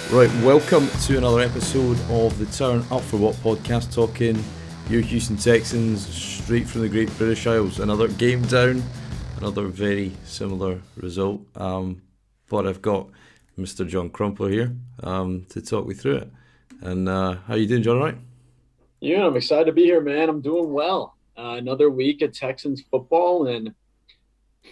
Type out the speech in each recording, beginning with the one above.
Right, welcome to another episode of the Turn Up For What podcast, talking your Houston Texans straight from the Great British Isles. Another game down, another very similar result, but I've got Mr. John Crumpler here to talk me through it. And how you doing, John? All right? Yeah, I'm excited to be here, man. I'm doing well. Another week at Texans football, and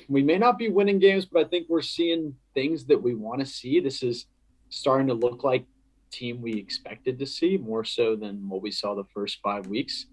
we may not be winning games, but I think we're seeing things that we want to see. This is starting to look like team we expected to see more so than what we saw the first 5 weeks.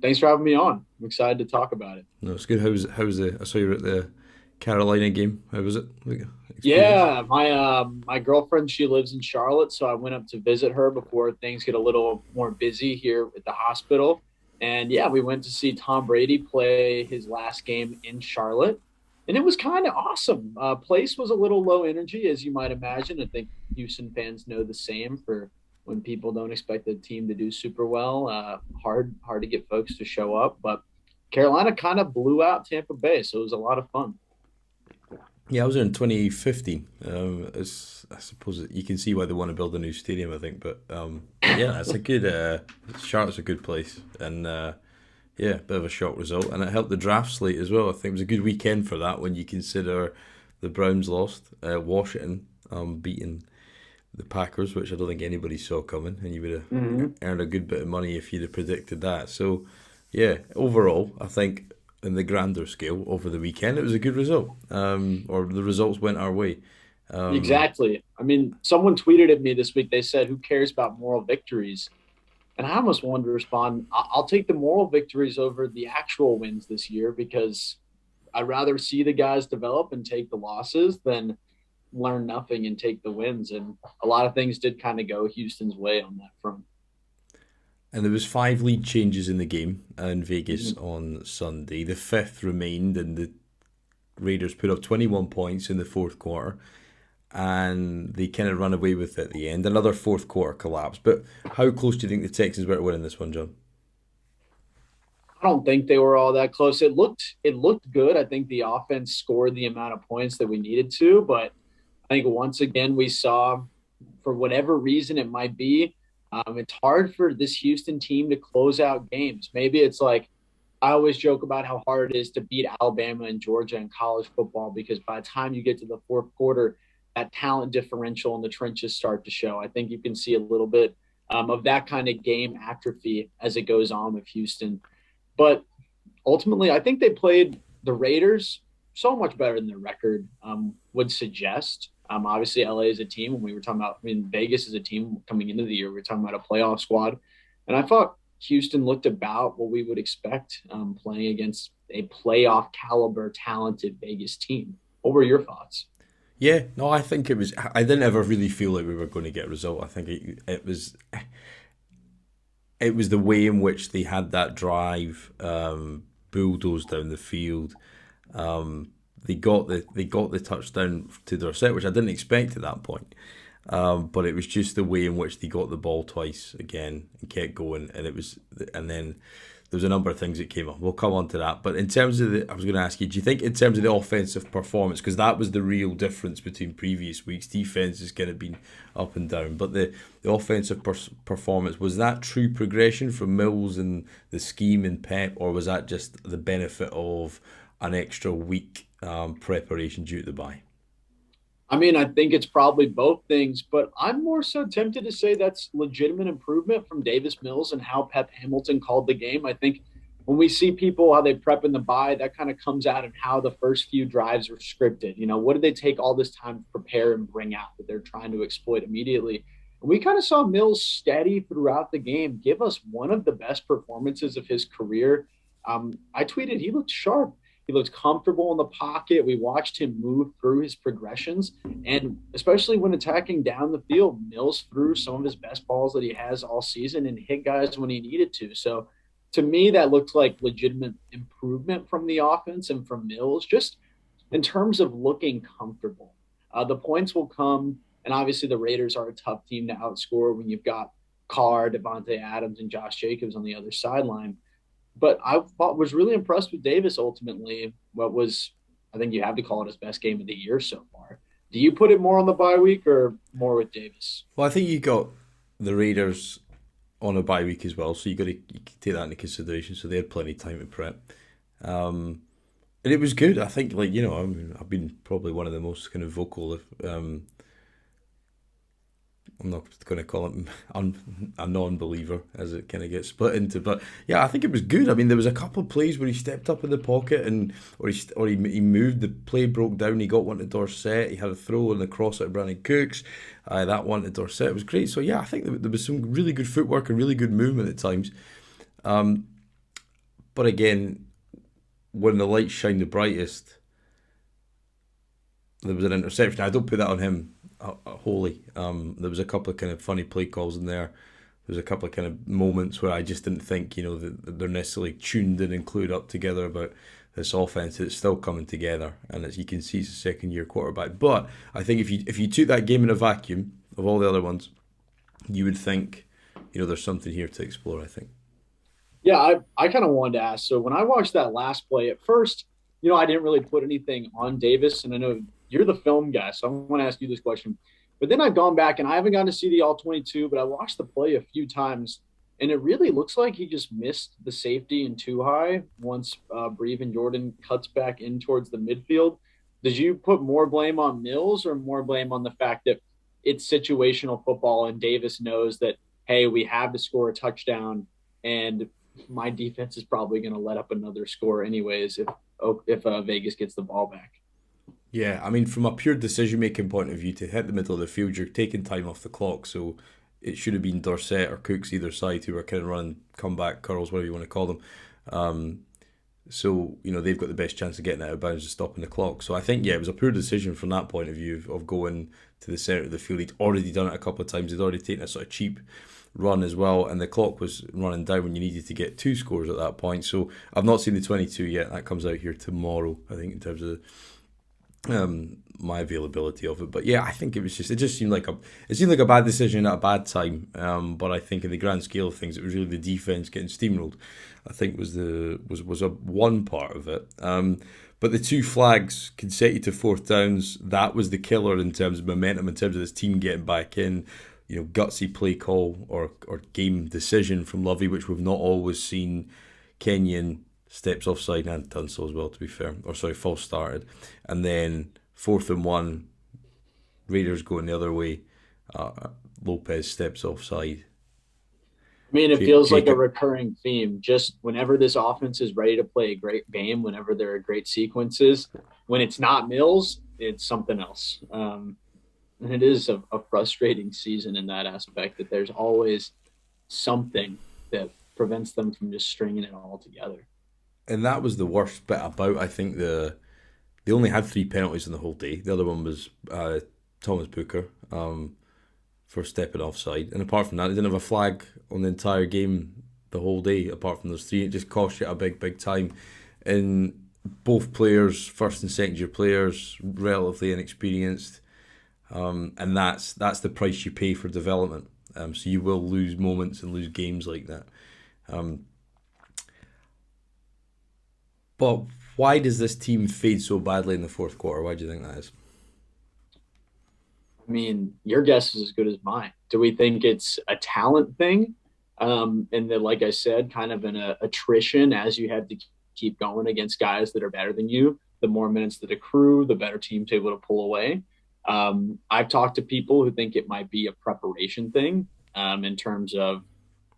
Thanks for having me on. I'm excited to talk about it. No, it's good. How's the? I saw you were at the Carolina game. How was it? Experience? Yeah, my girlfriend, she lives in Charlotte, so I went up to visit her before things get a little more busy here at the hospital. And yeah, we went to see Tom Brady play his last game in Charlotte, and it was kind of awesome. Place was a little low energy, as you might imagine. I think Houston fans know the same for when people don't expect the team to do super well. Hard to get folks to show up, but Carolina kind of blew out Tampa Bay, so it was a lot of fun. Yeah, I was there in 2015. I suppose you can see why they want to build a new stadium, I think. But yeah, it's a good. Charlotte's a good place, and yeah, bit of a shock result, and it helped the draft slate as well. I think it was a good weekend for that when you consider the Browns lost, Washington beating the Packers, which I don't think anybody saw coming, and you would have Mm-hmm. earned a good bit of money if you'd have predicted that. So yeah, overall, I think in the grander scale over the weekend, it was a good result, or the results went our way. Um, Exactly. I mean, someone tweeted at me this week. They said, "Who cares about moral victories?" And I almost wanted to respond, "I'll take the moral victories over the actual wins this year because I'd rather see the guys develop and take the losses than learn nothing and take the wins." And a lot of things did kind of go Houston's way on that front. and there was five lead changes in the game in Vegas Mhm. on Sunday. The fifth remained, and the Raiders put up 21 points in the fourth quarter, and they kind of ran away with it at the end. Another fourth quarter collapse. But how close do you think the Texans were to winning this one, John? I don't think they were all that close. It looked good. I think the offense scored the amount of points that we needed to, but I think once again we saw, for whatever reason it might be, it's hard for this Houston team to close out games. Maybe it's like I always joke about how hard it is to beat Alabama and Georgia in college football because by the time you get to the fourth quarter, that talent differential in the trenches start to show. I think you can see a little bit of that kind of game atrophy as it goes on with Houston. But ultimately, I think they played the Raiders so much better than their record would suggest. Obviously, LA is a team. When we were talking about, I mean, Vegas is a team coming into the year. We were talking about a playoff squad. And I thought Houston looked about what we would expect playing against a playoff caliber, talented Vegas team. What were your thoughts? Yeah, no, I think it was. I didn't ever really feel like we were going to get a result. I think it was the way in which they had that drive bulldozed down the field. They got the touchdown to their set, which I didn't expect at that point. But it was just the way in which they got the ball twice again and kept going, and then there was a number of things that came up. We'll come on to that. But in terms of I was going to ask you, do you think in terms of the offensive performance, because that was the real difference between previous weeks, defense has kind of been up and down, but the offensive performance, was that true progression from Mills and the scheme and Pep, or was that just the benefit of an extra week preparation due to the bye? I mean, I think it's probably both things, but I'm more so tempted to say that's legitimate improvement from Davis Mills and how Pep Hamilton called the game. I think when we see people how they prep in the bye, that kind of comes out in how the first few drives are scripted. You know, what did they take all this time to prepare and bring out that they're trying to exploit immediately? And we kind of saw Mills steady throughout the game, give us one of the best performances of his career. I tweeted he looked sharp. He looked comfortable in the pocket. We watched him move through his progressions. And especially when attacking down the field, Mills threw some of his best balls that he has all season and hit guys when he needed to. So to me, that looked like legitimate improvement from the offense and from Mills, just in terms of looking comfortable. The points will come. And obviously, the Raiders are a tough team to outscore when you've got Carr, Devontae Adams, and Josh Jacobs on the other sideline. But I thought was really impressed with Davis ultimately. What was, I think you have to call it his best game of the year so far. Do you put it more on the bye week or more with Davis? Well, I think you got the Raiders on a bye week as well, so you can take that into consideration. So they had plenty of time to prep. Um, and it was good. I think, like, I mean, I've been probably one of the most kind of vocal. I'm not going to call him a non-believer as it kind of gets split into, but yeah, I think it was good. I mean, there was a couple of plays where he stepped up in the pocket and he moved. The play broke down. He got one to Dorsett. He had a throw and a cross at Brandon Cooks. That one to Dorsett was great. So yeah, I think there was some really good footwork and really good movement at times. But again, when the lights shine the brightest, there was an interception. I don't put that on him wholly. There was a couple of kind of funny play calls in there. There was a couple of kind of moments where I just didn't think, that they're necessarily tuned in and clued up together about this offense. It's still coming together, and as you can see, he's a second-year quarterback. But I think if you took that game in a vacuum of all the other ones, you would think, there's something here to explore. I think. Yeah, I kind of wanted to ask. So when I watched that last play at first, I didn't really put anything on Davis, and I know you're the film guy, so I want to ask you this question. But then I've gone back and I haven't gotten to see the all 22, but I watched the play a few times, and it really looks like he just missed the safety and too high once Breven Jordan cuts back in towards the midfield. Did you put more blame on Mills or more blame on the fact that it's situational football and Davis knows that, hey, we have to score a touchdown and my defense is probably going to let up another score anyways if Vegas gets the ball back. Yeah, I mean, from a pure decision making point of view, to hit the middle of the field, you're taking time off the clock. So it should have been Dorset or Cooks either side who were kind of running comeback curls, whatever you want to call them. Um, so they've got the best chance of getting out of bounds and stopping the clock. So I think yeah, it was a poor decision from that point of view of going to the centre of the field. He'd already done it a couple of times. He'd already taken a sort of cheap run as well, and the clock was running down when you needed to get two scores at that point. So I've not seen the 22 yet. That comes out here tomorrow, I think, in terms of my availability of it. But yeah, I think it just seemed like a bad decision at a bad time. But I think in the grand scale of things, it was really the defense getting steamrolled. I think was a one part of it. But the two flags, consecutive fourth downs, that was the killer in terms of momentum, in terms of this team getting back in. Gutsy play call or game decision from Lovey, which we've not always seen. Kenyon steps offside and done so as well, to be fair. Or sorry, false started. And then 4th and 1, Raiders going the other way. Lopez steps offside. I mean, it feels like a recurring theme. Just whenever this offense is ready to play a great game, whenever there are great sequences, when it's not Mills, it's something else. And it is a frustrating season in that aspect that there's always something that prevents them from just stringing it all together. And that was the worst bit about, I think, they only had 3 penalties in the whole day. The other one was Thomas Booker for stepping offside. And apart from that, they didn't have a flag on the entire game the whole day, apart from those 3. It just cost you a big, big time. And both players, first and second year players, relatively inexperienced. And that's the price you pay for development. So you will lose moments and lose games like that. But why does this team fade so badly in the fourth quarter? Why do you think that is? I mean, your guess is as good as mine. Do we think it's a talent thing? And then, like I said, kind of an attrition as you have to keep going against guys that are better than you. The more minutes that accrue, the better team's able to pull away. I've talked to people who think it might be a preparation thing in terms of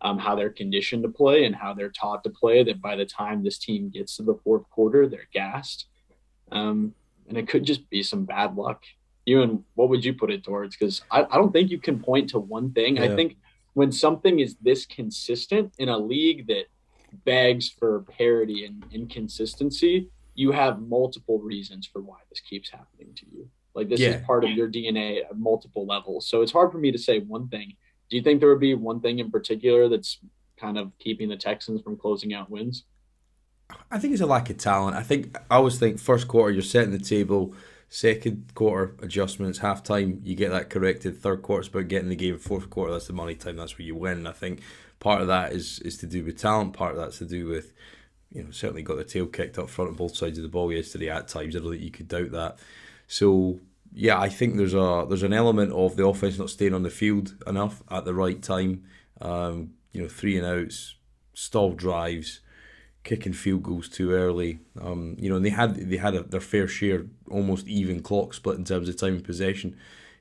how they're conditioned to play and how they're taught to play, that by the time this team gets to the fourth quarter, they're gassed. And it could just be some bad luck. Ewan, what would you put it towards? Because I don't think you can point to one thing. Yeah. I think when something is this consistent in a league that begs for parity and inconsistency, you have multiple reasons for why this keeps happening to you. Like this is part of your DNA at multiple levels. So it's hard for me to say one thing. Do you think there would be one thing in particular that's kind of keeping the Texans from closing out wins? I think it's a lack of talent. I always think first quarter you're setting the table, second quarter adjustments, half time you get that corrected, third quarter is about getting the game, fourth quarter that's the money time, that's where you win. And I think part of that is to do with talent, part of that's to do with, certainly got the tail kicked up front on both sides of the ball yesterday at times. I don't think you could doubt that. So Yeah, I think there's an element of the offense not staying on the field enough at the right time. Three and outs, stalled drives, kicking field goals too early. And they had their fair share, almost even clock split in terms of time of possession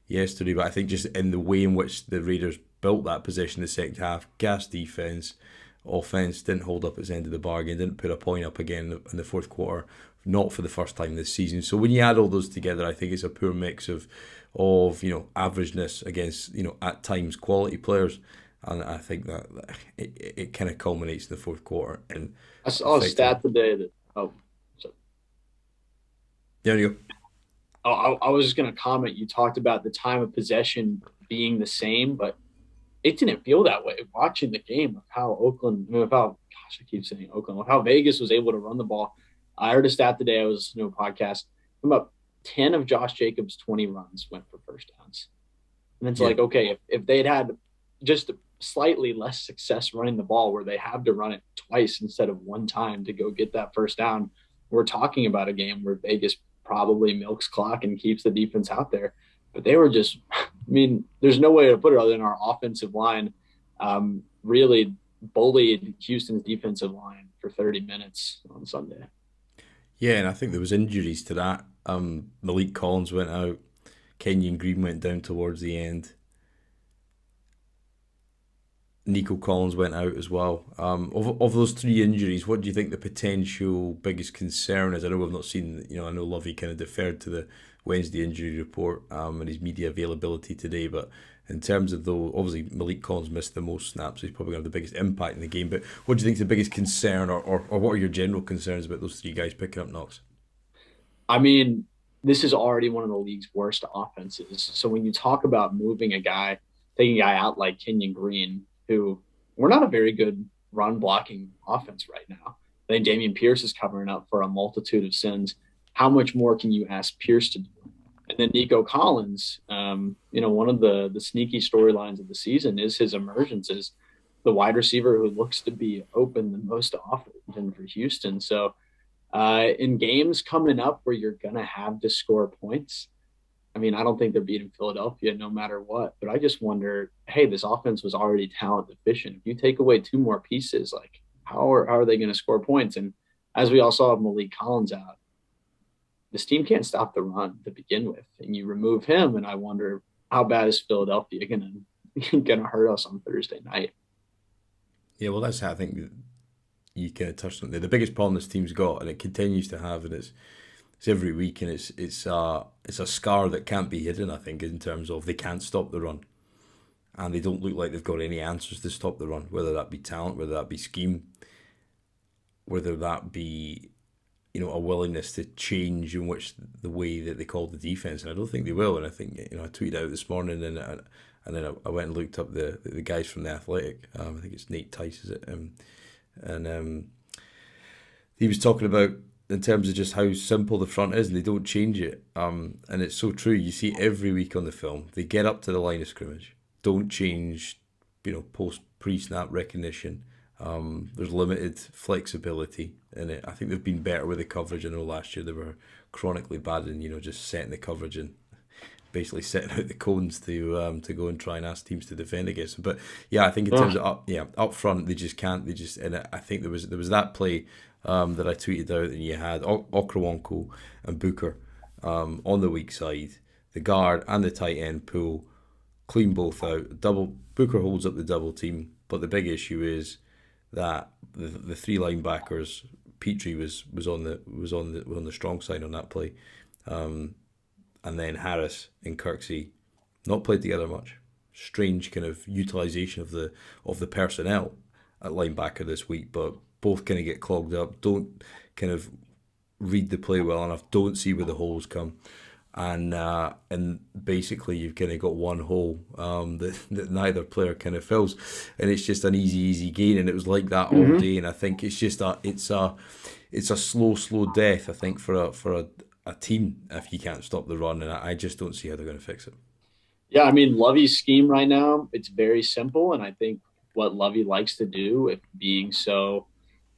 yesterday. But I think just in the way in which the Raiders built that possession in the second half, gas defense, offense didn't hold up its end of the bargain, didn't put a point up again in the fourth quarter, not for the first time this season. So when you add all those together, I think it's a poor mix of averageness against at times quality players, and I think that it kind of culminates in the fourth quarter and I saw a effectively. stat today that so There you go. I was just going to comment. You talked about the time of possession being the same, but it didn't feel that way watching the game of how Oakland, I mean, of how, gosh, I keep saying Oakland, of how Vegas was able to run the ball. I heard a stat today. I was listening to a podcast about 10 of Josh Jacobs' 20 runs went for first downs. And it's Yeah, like, okay, if they'd had just slightly less success running the ball where they have to run it twice instead of one time to go get that first down, we're talking about a game where Vegas probably milks clock and keeps the defense out there. But they were just, I mean, there's no way to put it other than our offensive line really bullied Houston's defensive line for 30 minutes on Sunday. yeah, and I think there was injuries to that. Malik Collins went out. Kenyon Green went down towards the end. Nico Collins went out as well. Of those three injuries, what do you think the potential biggest concern is? I know we've not seen, I know Lovey kind of deferred to the Wednesday injury report and his media availability today, but in terms of though, obviously Malik Collins missed the most snaps, so he's probably going to have the biggest impact in the game. But what do you think is the biggest concern, or what are your general concerns about those three guys picking up knocks? I mean, this is already one of the league's worst offenses. So when you talk about moving a guy, taking a guy out like Kenyon Green, who we're not a very good run blocking offense right now. I think Damian Pierce is covering up for a multitude of sins. How much more can you ask Pierce to do? And then Nico Collins, one of the sneaky storylines of the season is his emergence as the wide receiver who looks to be open the most often for Houston. So in games coming up where you're going to have to score points, I mean, I don't think they're beating Philadelphia no matter what, but I just wonder, hey, this offense was already talent deficient. If you take away two more pieces, like how are they going to score points? And as we all saw with Malik Collins out, this team can't stop the run to begin with. And you remove him, and I wonder how bad is Philadelphia gonna hurt us on Thursday night? Yeah, well, that's how I think you kind of touched on there. The biggest problem this team's got, and it continues to have, and it's every week, and it's a scar that can't be hidden. I think in terms of they can't stop the run, and they don't look like they've got any answers to stop the run. Whether that be talent, whether that be scheme, whether that be a willingness to change in which the way that they call the defense. And I don't think they will. And I think I tweeted out this morning, and then I went and looked up the guys from the Athletic. I think it's Nate Tice, is it? And he was talking about in terms of just how simple the front is, and they don't change it. And it's so true. You see every week on the film, they get up to the line of scrimmage, don't change, post pre-snap recognition. There's limited flexibility in it. I think they've been better with the coverage. I know last year they were chronically bad in just setting the coverage and basically setting out the cones to go and try and ask teams to defend against them. But yeah, I think in terms of up front, they just can't. They just, and I think there was that play that I tweeted out, and you had Okrawonko and Booker on the weak side, the guard and the tight end pull clean both out. Double Booker holds up the double team, but the big issue is that the three linebackers, Petrie was on the strong side on that play, and then Harris and Kirksey not played together much. Strange kind of utilization of the personnel at linebacker this week, but both kind of get clogged up. Don't kind of read the play well enough. Don't see where the holes come. And basically you've kind of got one hole that neither player kind of fills, and it's just an easy gain, and it was like that all Mm-hmm. day. And I think it's just a slow death. I think for a team if you can't stop the run, and I just don't see how they're going to fix it. Yeah, I mean, Lovey's scheme right now, it's very simple. And I think what Lovey likes to do, if being so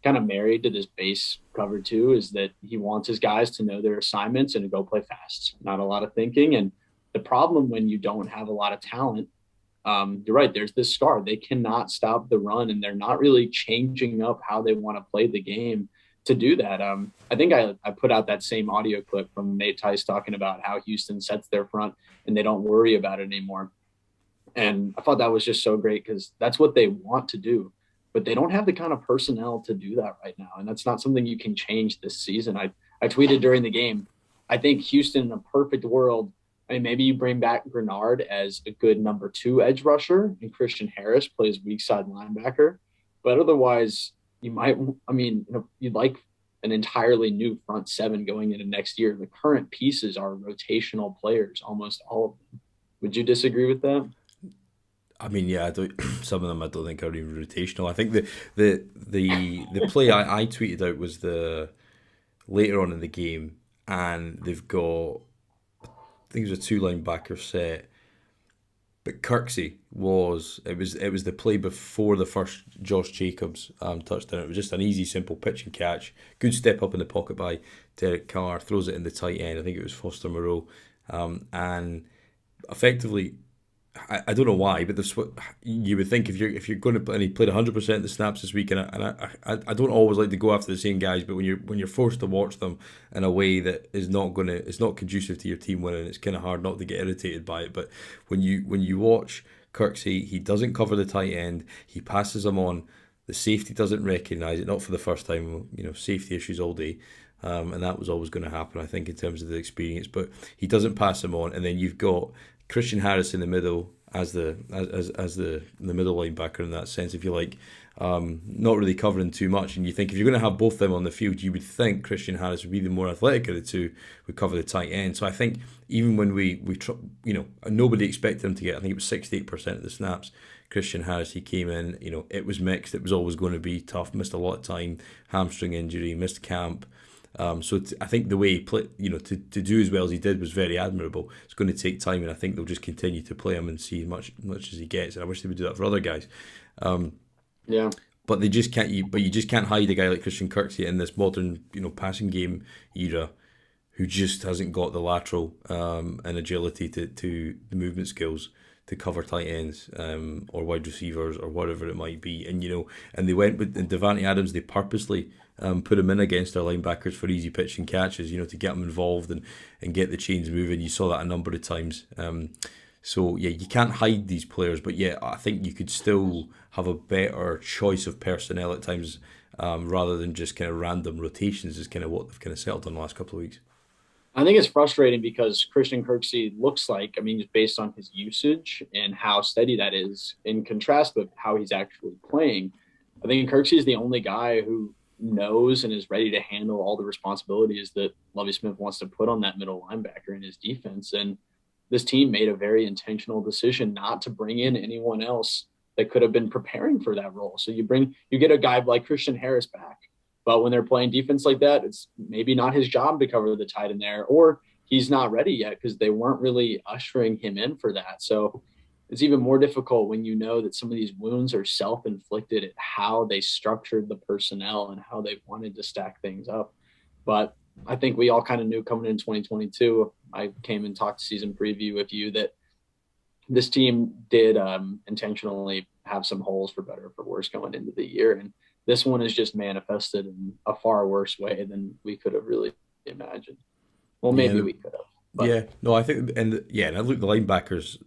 kind of married to this base cover two is that he wants his guys to know their assignments and to go play fast, not a lot of thinking. And the problem when you don't have a lot of talent, you're right, there's this scar. They cannot stop the run, and they're not really changing up how they want to play the game to do that. I think I put out that same audio clip from Nate Tice talking about how Houston sets their front and they don't worry about it anymore. And I thought that was just so great because that's what they want to do, but they don't have the kind of personnel to do that right now. And that's not something you can change this season. I tweeted during the game, I think Houston in a perfect world, I mean, maybe you bring back Grenard as a good number 2 edge rusher and Christian Harris plays weak side linebacker. But otherwise, you might, I mean, you'd like an entirely new front 7 going into next year. The current pieces are rotational players, almost all of them. Would you disagree with that? I mean, yeah, I don't, some of them I don't think are even rotational. I think the play I tweeted out was the later on in the game, and they've got, I think it was a 2 linebacker set, but Kirksey was the play before the first Josh Jacobs touchdown. It was just an easy, simple pitch and catch. Good step up in the pocket by Derek Carr, throws it in the tight end. I think it was Foster Moreau, and effectively, I don't know why, but this what you would think if you're going to, and he played 100% of the snaps this week, and I don't always like to go after the same guys, but when you're forced to watch them in a way that is it's not conducive to your team winning, it's kind of hard not to get irritated by it. But when you watch Kirksey, he doesn't cover the tight end, he passes him on, the safety doesn't recognise it, not for the first time, safety issues all day. And that was always going to happen, I think, in terms of the experience. But he doesn't pass him on, and then you've got Christian Harris in the middle as the middle linebacker in that sense, if you like, not really covering too much. And you think if you're going to have both them on the field, you would think Christian Harris would be the more athletic of the two, would cover the tight end. So I think even when nobody expected him to get, I think it was 68% of the snaps. Christian Harris, he came in, it was mixed. It was always going to be tough. Missed a lot of time, hamstring injury, missed camp. I think the way he played, to do as well as he did was very admirable. It's going to take time, and I think they'll just continue to play him and see much as he gets. And I wish they would do that for other guys. Yeah. But they just can't. But you just can't hide a guy like Christian Kirksey in this modern, passing game era, who just hasn't got the lateral and agility to the movement skills to cover tight ends or wide receivers or whatever it might be. And they went with Devante Adams. They purposely put him in against their linebackers for easy pitch and catches, to get them involved and get the chains moving. You saw that a number of times. So yeah, you can't hide these players, but yeah, I think you could still have a better choice of personnel at times, rather than just kind of random rotations is kind of what they've kind of settled on the last couple of weeks. I think it's frustrating because Christian Kirksey looks like, just based on his usage and how steady that is, in contrast with how he's actually playing, I think Kirksey is the only guy who knows and is ready to handle all the responsibilities that Lovie Smith wants to put on that middle linebacker in his defense. And this team made a very intentional decision not to bring in anyone else that could have been preparing for that role. So you get a guy like Christian Harris back, but when they're playing defense like that, it's maybe not his job to cover the tight end there, or he's not ready yet because they weren't really ushering him in for that. So it's even more difficult when you know that some of these wounds are self-inflicted at how they structured the personnel and how they wanted to stack things up. But I think we all kind of knew coming in 2022, I came and talked season preview with you, that this team did intentionally have some holes for better or for worse going into the year. And this one is just manifested in a far worse way than we could have really imagined. Well, maybe we could have. But. Yeah, no, I think, and I look, the linebackers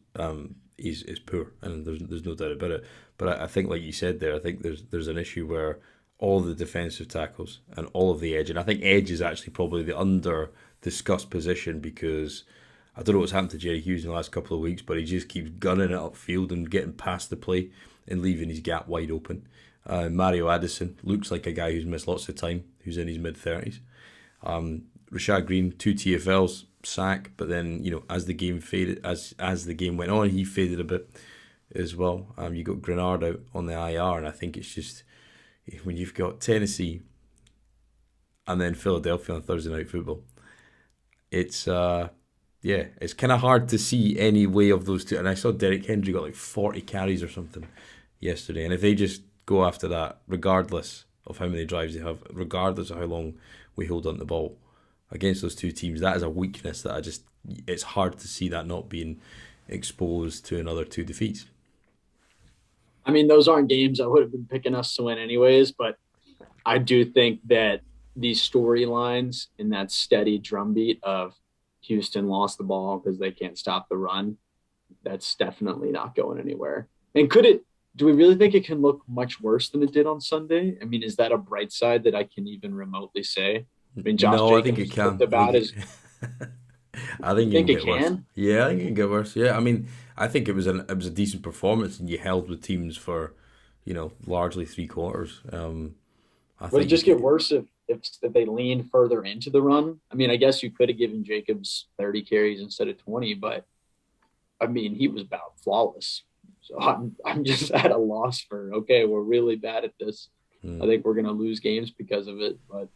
is poor, and there's no doubt about it. But I think, like you said there, I think there's an issue where all the defensive tackles and all of the edge, and I think edge is actually probably the under discussed position, because I don't know what's happened to Jerry Hughes in the last couple of weeks, but he just keeps gunning it upfield and getting past the play and leaving his gap wide open. Mario Addison looks like a guy who's missed lots of time, who's in his mid-30s. Rashad Green, 2 TFLs, sack, but then, as the game faded, as the game went on, he faded a bit as well. You got Grenard out on the IR, and I think it's just, when you've got Tennessee and then Philadelphia on Thursday Night Football, it's it's kind of hard to see any way of those two. And I saw Derek Henry got like 40 carries or something yesterday, and if they just go after that, regardless of how many drives they have, regardless of how long we hold on the ball. Against those two teams, that is a weakness that it's hard to see that not being exposed to another two defeats. I mean, those aren't games I would have been picking us to win anyways, but I do think that these storylines in that steady drumbeat of Houston lost the ball because they can't stop the run, that's definitely not going anywhere. And do we really think it can look much worse than it did on Sunday? I mean, is that a bright side that I can even remotely say? I mean, Josh No, I think it Jacobs looked can. about as, I you think it can think it get worse. can? Yeah, I think it can get worse. Yeah, I mean, I think it was a decent performance, and you held with teams for, largely 3 quarters. I Would it think just get worse if they leaned further into the run? I mean, I guess you could have given Jacobs 30 carries instead of 20, but I mean, he was about flawless. So I'm just at a loss for okay, we're really bad at this. I hmm. think we're gonna lose games because of it. But